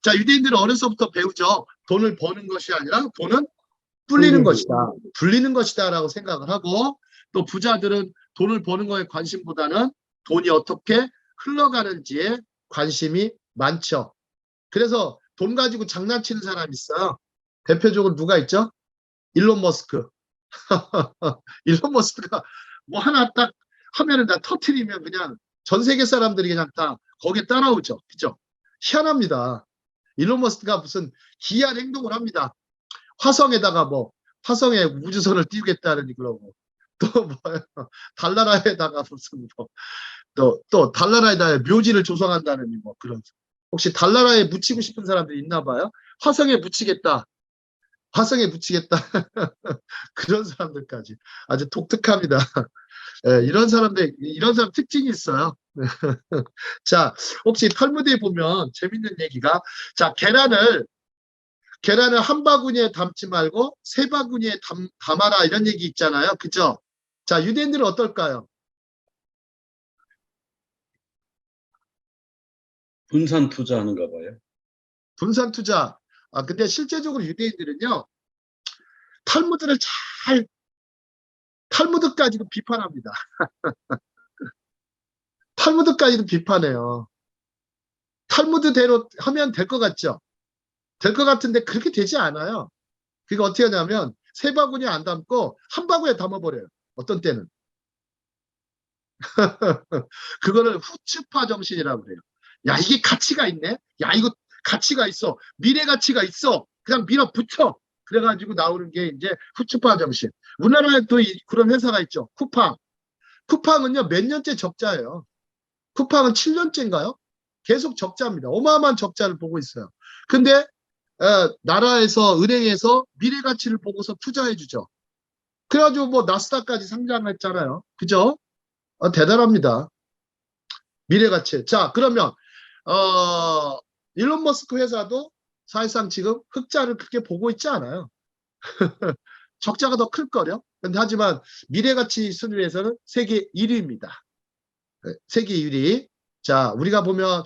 자, 유대인들은 어려서부터 배우죠. 돈을 버는 것이 아니라 돈은 불리는 것이다. 불리는 것이다 라고 생각을 하고, 또 부자들은 돈을 버는 거에 관심보다는 돈이 어떻게 흘러가는지에 관심이 많죠. 그래서 돈 가지고 장난치는 사람이 있어요. 대표적으로 누가 있죠? 일론 머스크. 일론 머스크가 뭐 하나 딱 하면은 다 터트리면 그냥 전 세계 사람들이 그냥 다 거기에 따라오죠. 그죠? 희한합니다. 일론 머스크가 무슨 기이한 행동을 합니다. 화성에다가 화성에 우주선을 띄우겠다는 그러고 또 뭐예요? 달나라에다가 무슨 또 달나라에다가 묘지를 조성한다는 그런. 혹시 달나라에 묻히고 싶은 사람들이 있나 봐요? 화성에 묻히겠다. 화성에 묻히겠다. 그런 사람들까지 아주 독특합니다. 예, 이런 사람 특징이 있어요. 자, 혹시 탈무드에 보면 재밌는 얘기가, 자, 계란을 한 바구니에 담지 말고 세 바구니에 담아라 이런 얘기 있잖아요. 그죠? 자, 유대인들은 어떨까요? 분산 투자하는가 봐요. 분산 투자. 근데 실제적으로 유대인들은요, 탈무드까지도 비판합니다. 탈무드까지도 비판해요. 탈무드대로 하면 될 것 같죠? 될 것 같은데 그렇게 되지 않아요. 그게 어떻게 하냐면 세 바구니에 안 담고 한 바구니에 담아버려요. 어떤 때는. 그거를 후츠파 정신이라고 그래요. 야, 이게 가치가 있네? 야, 이거 가치가 있어. 미래 가치가 있어. 그냥 밀어붙여. 그래가지고 나오는 게 이제 후츠파 정신. 우리나라에 또 그런 회사가 있죠. 쿠팡. 쿠팡은요, 몇 년째 적자예요. 쿠팡은 7년째인가요? 계속 적자입니다. 어마어마한 적자를 보고 있어요. 근데 나라에서 은행에서 미래 가치를 보고서 투자해 주죠. 그래가지고 나스닥까지 상장했잖아요. 그죠? 대단합니다. 미래 가치. 자, 그러면 일론 머스크 회사도 사실상 지금 흑자를 크게 보고 있지 않아요. 적자가 더 클 거려. 근데 하지만 미래 가치 순위에서는 세계 1위입니다. 세계 1위. 자, 우리가 보면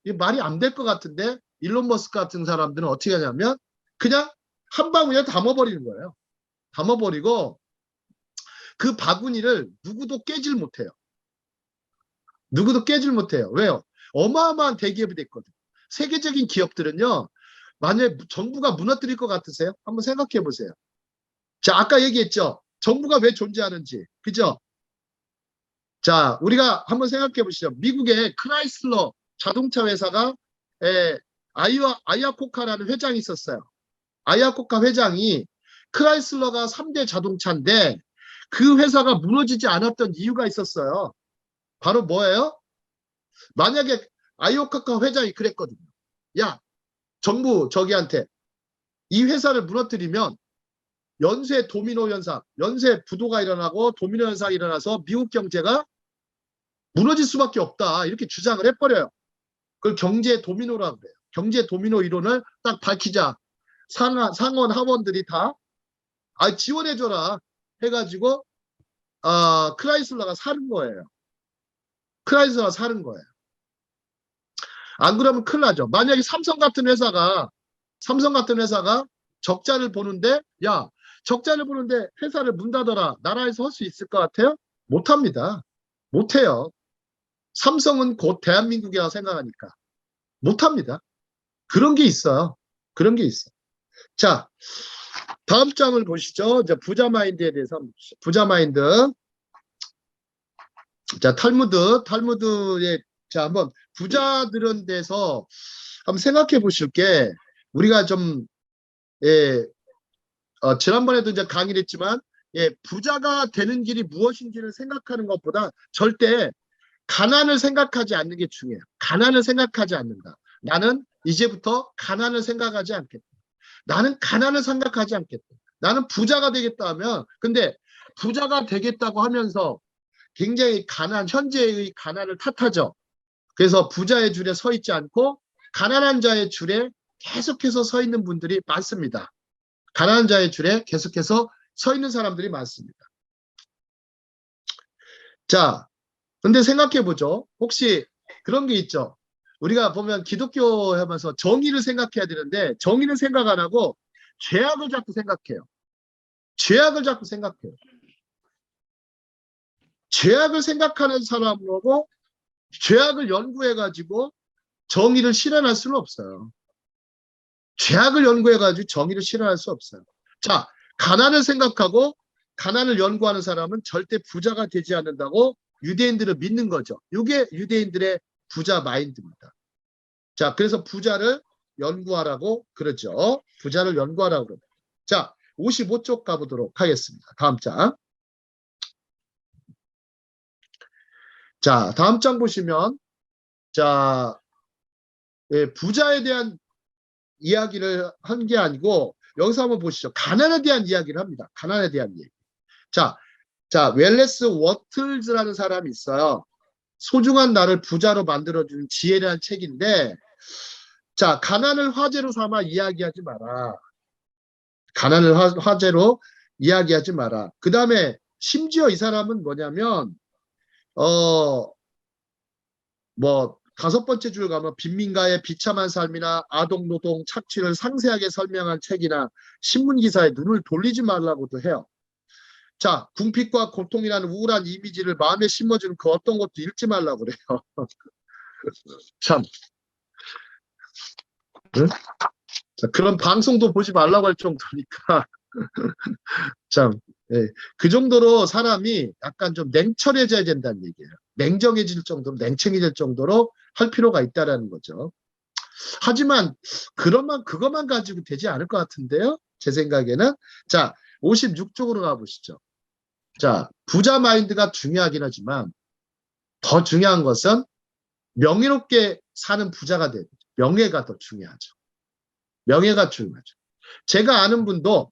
이게 말이 안 될 것 같은데 일론 머스크 같은 사람들은 어떻게 하냐면 그냥 한 바구니에 담아버리는 거예요. 담아버리고 그 바구니를 누구도 깨질 못해요. 누구도 깨질 못해요. 왜요? 어마어마한 대기업이 됐거든. 세계적인 기업들은요, 만약에 정부가 무너뜨릴 것 같으세요? 한번 생각해 보세요. 자, 아까 얘기했죠? 정부가 왜 존재하는지. 그죠? 자, 우리가 한번 생각해 보시죠. 미국의 크라이슬러 자동차 회사가 아이아코카라는 회장이 있었어요. 아이아코카 회장이 크라이슬러가 3대 자동차인데 그 회사가 무너지지 않았던 이유가 있었어요. 바로 뭐예요? 만약에 아이아코카 회장이 그랬거든요. 야, 정부 저기한테 이 회사를 무너뜨리면 연쇄 도미노 현상, 연쇄 부도가 일어나고 도미노 현상이 일어나서 미국 경제가 무너질 수밖에 없다. 이렇게 주장을 해버려요. 그걸 경제 도미노라고 그래요. 경제 도미노 이론을 딱 밝히자. 상원 하원들이 다 지원해줘라 해가지고 크라이슬러가 사는 거예요. 크라이슬러가 사는 거예요. 안 그러면 큰일 나죠. 만약에 삼성 같은 회사가 적자를 보는데 적자를 보는데 회사를 문 닫아라. 나라에서 할 수 있을 것 같아요? 못합니다. 못해요. 삼성은 곧 대한민국이라고 생각하니까 못합니다. 그런 게 있어요. 그런 게 있어. 자, 다음 장을 보시죠. 이제 부자 마인드에 대해서 한번 보시죠. 부자 마인드. 자, 탈무드에 자, 한번 부자들은 대해서 한번 생각해 보실 게 우리가 좀 지난번에도 이제 강의를 했지만 부자가 되는 길이 무엇인지를 생각하는 것보다 절대 가난을 생각하지 않는 게 중요해요. 가난을 생각하지 않는다. 나는 이제부터 가난을 생각하지 않겠다. 나는 가난을 생각하지 않겠다. 나는 부자가 되겠다 하면 근데 부자가 되겠다고 하면서 굉장히 현재의 가난을 탓하죠. 그래서 부자의 줄에 서 있지 않고 가난한 자의 줄에 계속해서 서 있는 분들이 많습니다. 가난한 자의 줄에 계속해서 서 있는 사람들이 많습니다. 자, 근데 생각해 보죠. 혹시 그런 게 있죠. 우리가 보면 기독교 하면서 정의를 생각해야 되는데 정의는 생각 안 하고 죄악을 자꾸 생각해요. 죄악을 자꾸 생각해요. 죄악을 생각하는 사람하고 죄악을 연구해가지고 정의를 실현할 수는 없어요. 죄악을 연구해가지고 정의를 실현할 수 없어요. 자, 가난을 생각하고 가난을 연구하는 사람은 절대 부자가 되지 않는다고 유대인들은 믿는 거죠. 이게 유대인들의 부자 마인드입니다. 자, 그래서 부자를 연구하라고 그러죠. 부자를 연구하라고 그럽니다. 자, 55쪽 가보도록 하겠습니다. 다음 장. 자, 다음 장 보시면 자, 부자에 대한 이야기를 한 게 아니고 여기서 한번 보시죠. 가난에 대한 이야기를 합니다. 가난에 대한 얘기. 자, 웰레스 워틀즈라는 사람이 있어요. 소중한 나를 부자로 만들어주는 지혜라는 책인데 자, 가난을 화제로 삼아 이야기하지 마라. 가난을 화제로 이야기하지 마라. 그 다음에 심지어 이 사람은 뭐냐면 다섯 번째 줄 가면 빈민가의 비참한 삶이나 아동 노동 착취를 상세하게 설명한 책이나 신문 기사에 눈을 돌리지 말라고도 해요. 자, 궁핍과 고통이라는 우울한 이미지를 마음에 심어주는 그 어떤 것도 읽지 말라고 그래요. 참. 응? 자, 그런 방송도 보지 말라고 할 정도니까 참, 그 정도로 사람이 약간 좀 냉철해져야 된다는 얘기예요. 냉정해질 정도로, 냉청해질 정도로 할 필요가 있다라는 거죠. 하지만 그것만 가지고 되지 않을 것 같은데요. 제 생각에는. 자, 56쪽으로 가보시죠. 자, 부자 마인드가 중요하긴 하지만 더 중요한 것은 명예롭게 사는 부자가 되는 거죠. 명예가 더 중요하죠. 명예가 중요하죠. 제가 아는 분도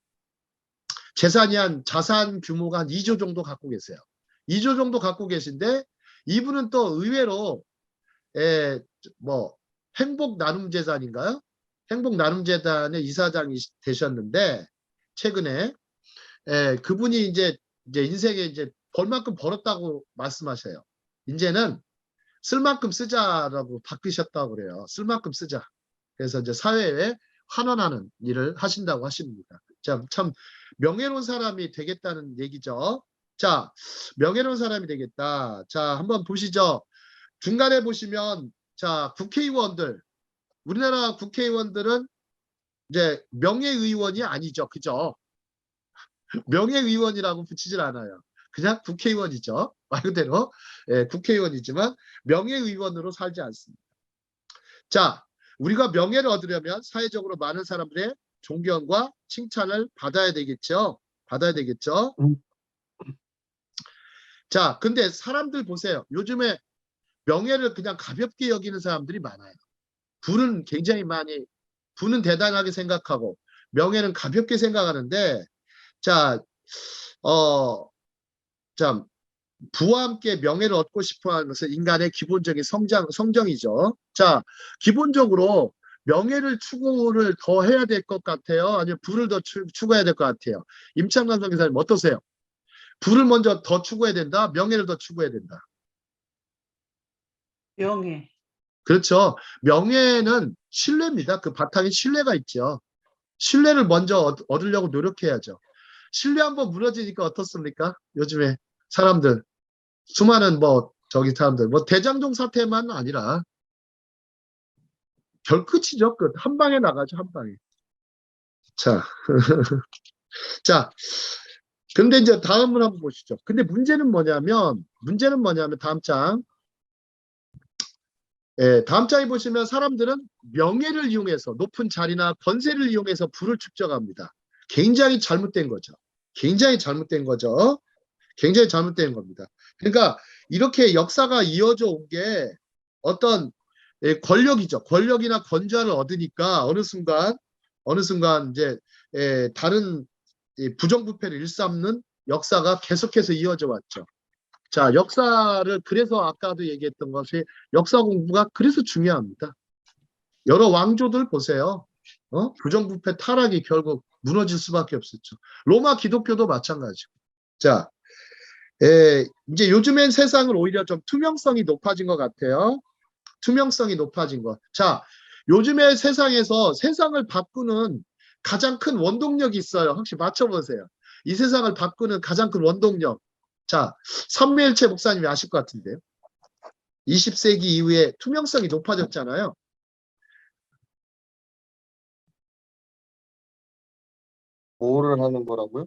자산 규모가 한 2조 정도 갖고 계세요. 2조 정도 갖고 계신데 이분은 또 의외로 행복나눔재단인가요? 행복나눔재단의 이사장이 되셨는데 최근에 그분이 이제 인생에 이제 벌 만큼 벌었다고 말씀하셔요. 이제는 쓸 만큼 쓰자라고 바뀌셨다고 그래요. 쓸 만큼 쓰자. 그래서 이제 사회에 환원하는 일을 하신다고 하십니다. 참 명예로운 사람이 되겠다는 얘기죠. 자, 명예로운 사람이 되겠다. 자, 한번 보시죠. 중간에 보시면 자, 국회의원들, 우리나라 국회의원들은 이제 명예의원이 아니죠. 그죠? 명예의원이라고 붙이질 않아요. 그냥 국회의원이죠. 말 그대로 국회의원이지만 명예의원으로 살지 않습니다. 자, 우리가 명예를 얻으려면 사회적으로 많은 사람들의 존경과 칭찬을 받아야 되겠죠. 받아야 되겠죠. 자, 근데 사람들 보세요. 요즘에 명예를 그냥 가볍게 여기는 사람들이 많아요. 부는 굉장히 많이, 부는 대단하게 생각하고 명예는 가볍게 생각하는데 자, 부와 함께 명예를 얻고 싶어 하는 것은 인간의 기본적인 성정이죠. 자, 기본적으로 명예를 추구를 더 해야 될 것 같아요? 아니면 부를 더 추구해야 될 것 같아요? 임창란 선교사님 어떠세요? 부를 먼저 더 추구해야 된다? 명예를 더 추구해야 된다? 명예. 그렇죠. 명예는 신뢰입니다. 그 바탕에 신뢰가 있죠. 신뢰를 먼저 얻으려고 노력해야죠. 신뢰 한번 무너지니까 어떻습니까? 요즘에 사람들, 수많은 사람들, 대장동 사태만 아니라 결끝이죠. 끝. 한 방에 나가죠. 한 방에. 자, 자, 근데 이제 다음을 한번 보시죠. 근데 문제는 뭐냐면 다음 장. 다음 장에 보시면 사람들은 명예를 이용해서 높은 자리나 권세를 이용해서 부를 축적합니다. 굉장히 잘못된 거죠. 굉장히 잘못된 거죠. 굉장히 잘못된 겁니다. 그러니까 이렇게 역사가 이어져 온 게 어떤 권력이죠. 권력이나 권좌를 얻으니까 어느 순간 이제 다른 부정부패를 일삼는 역사가 계속해서 이어져 왔죠. 자, 역사를 그래서 아까도 얘기했던 것이 역사 공부가 그래서 중요합니다. 여러 왕조들 보세요. 부정부패 타락이 결국 무너질 수밖에 없었죠. 로마 기독교도 마찬가지고. 자, 이제 요즘엔 세상은 오히려 좀 투명성이 높아진 것 같아요. 투명성이 높아진 것. 자, 요즘의 세상에서 세상을 바꾸는 가장 큰 원동력이 있어요. 혹시 맞춰보세요. 이 세상을 바꾸는 가장 큰 원동력. 자, 삼위일체 목사님이 아실 것 같은데요. 20세기 이후에 투명성이 높아졌잖아요. 뭐를 하는 거라고요?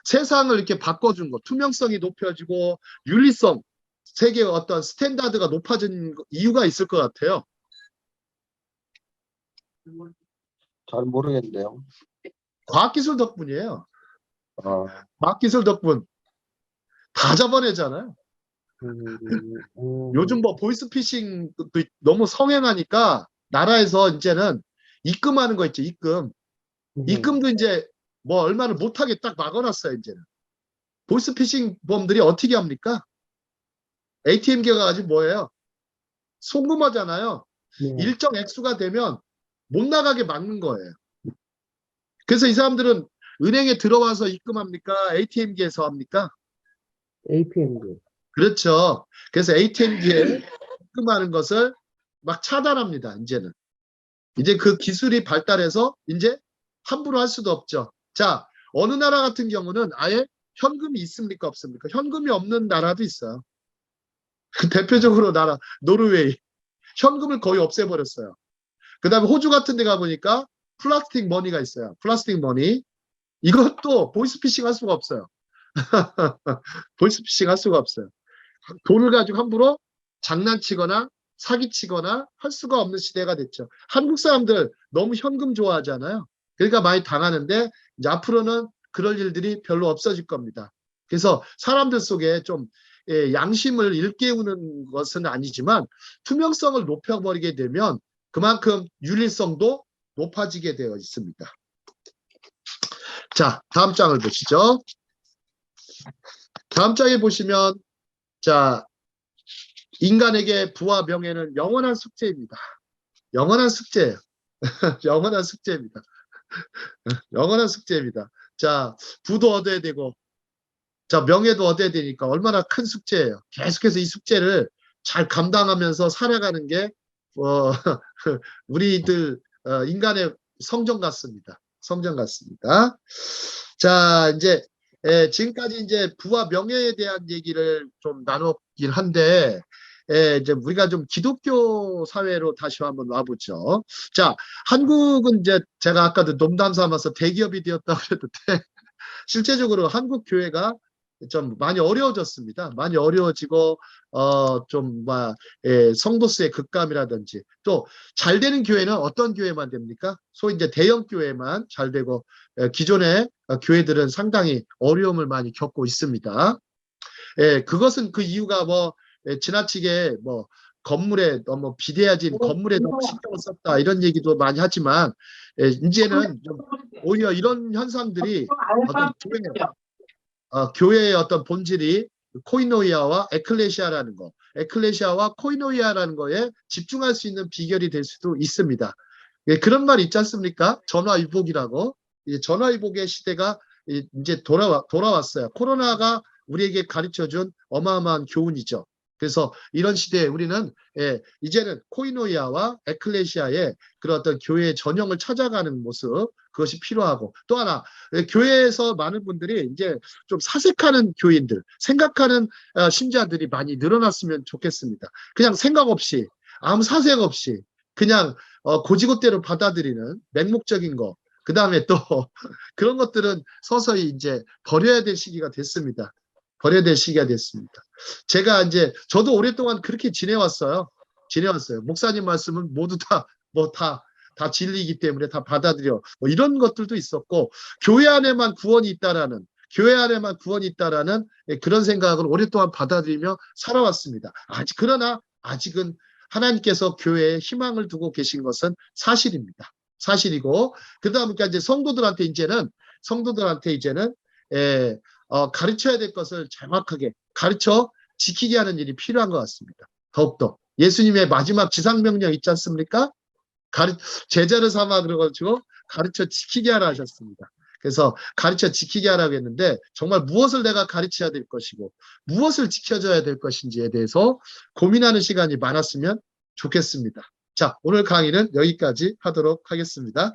세상을 이렇게 바꿔준 거, 투명성이 높여지고 윤리성, 세계의 어떤 스탠다드가 높아진 이유가 있을 것 같아요. 잘 모르겠네요. 과학기술 덕분이에요. 아, 과학기술 덕분. 다 잡아내잖아요. 요즘 보이스피싱도 너무 성행하니까 나라에서 이제는 입금하는 거 있죠. 입금도 이제 얼마를 못하게 딱 막아놨어요. 이제는. 보이스피싱 범들이 어떻게 합니까? ATM기가 가지고 뭐예요? 송금하잖아요. 네. 일정 액수가 되면 못 나가게 막는 거예요. 그래서 이 사람들은 은행에 들어와서 입금합니까? ATM기에서 합니까? APMD. 그렇죠. 그래서 ATM기에 입금하는 것을 막 차단합니다. 이제는. 이제 그 기술이 발달해서 이제 함부로 할 수도 없죠. 자, 어느 나라 같은 경우는 아예 현금이 있습니까? 없습니까? 현금이 없는 나라도 있어요. 대표적으로 나라 노르웨이. 현금을 거의 없애버렸어요. 그 다음에 호주 같은 데 가보니까 플라스틱 머니가 있어요. 플라스틱 머니. 이것도 보이스피싱 할 수가 없어요. 보이스피싱 할 수가 없어요. 돈을 가지고 함부로 장난치거나 사기치거나 할 수가 없는 시대가 됐죠. 한국 사람들 너무 현금 좋아하잖아요. 그러니까 많이 당하는데 이제 앞으로는 그럴 일들이 별로 없어질 겁니다. 그래서 사람들 속에 좀 양심을 일깨우는 것은 아니지만 투명성을 높여버리게 되면 그만큼 윤리성도 높아지게 되어 있습니다. 자, 다음 장을 보시죠. 다음 장에 보시면 자, 인간에게 부와 명예는 영원한 숙제입니다. 영원한 숙제예요. 영원한 숙제입니다. 영원한 숙제입니다. 자, 부도 얻어야 되고 자, 명예도 얻어야 되니까 얼마나 큰 숙제예요. 계속해서 이 숙제를 잘 감당하면서 살아가는 게 우리들 인간의 성정 같습니다. 성정 같습니다. 자, 이제 지금까지 이제 부와 명예에 대한 얘기를 좀 나눴긴 한데 이제 우리가 좀 기독교 사회로 다시 한번 와보죠. 자, 한국은 이제 제가 아까도 농담 삼아서 대기업이 되었다고 했는데 실제적으로 한국 교회가 좀 많이 어려워졌습니다. 많이 어려워지고 성도 수의 급감이라든지 또 잘 되는 교회는 어떤 교회만 됩니까? 소위 이제 대형 교회만 잘 되고 기존의 교회들은 상당히 어려움을 많이 겪고 있습니다. 그것은 그 이유가 지나치게 건물에 너무 비대해진 건물에 너무 신경을 썼다 이런 얘기도 많이 하지만 이제는 좀 오히려 이런 현상들이 어떤 교회의 어떤 본질이 코이노이아와 에클레시아라는 거, 에클레시아와 코이노이아라는 거에 집중할 수 있는 비결이 될 수도 있습니다. 예, 그런 말 있지 않습니까? 전화위복이라고. 전화위복의 시대가 이제 돌아왔어요. 코로나가 우리에게 가르쳐준 어마어마한 교훈이죠. 그래서 이런 시대에 우리는 이제는 코이노이아와 에클레시아의 그런 어떤 교회의 전형을 찾아가는 모습, 그것이 필요하고, 또 하나 교회에서 많은 분들이 이제 좀 사색하는 교인들, 생각하는 신자들이 많이 늘어났으면 좋겠습니다. 그냥 생각 없이, 아무 사색 없이 그냥 고지고대로 받아들이는 맹목적인 거, 그 다음에 또 그런 것들은 서서히 이제 버려야 될 시기가 됐습니다. 버려야 될 시기가 됐습니다. 제가 이제 저도 오랫동안 그렇게 지내왔어요. 목사님 말씀은 모두 다 진리이기 때문에 다 받아들여. 뭐 이런 것들도 있었고, 교회 안에만 구원이 있다라는 그런 생각을 오랫동안 받아들이며 살아왔습니다. 그러나 아직은 하나님께서 교회에 희망을 두고 계신 것은 사실입니다. 사실이고, 그러다 이제 성도들한테 이제는 가르쳐야 될 것을 정확하게 가르쳐 지키게 하는 일이 필요한 것 같습니다. 더욱더 예수님의 마지막 지상명령 있지 않습니까? 제자를 삼아 그래가지고 가르쳐 지키게 하라 하셨습니다. 그래서 가르쳐 지키게 하라고 했는데, 정말 무엇을 내가 가르쳐야 될 것이고 무엇을 지켜줘야 될 것인지에 대해서 고민하는 시간이 많았으면 좋겠습니다. 자, 오늘 강의는 여기까지 하도록 하겠습니다.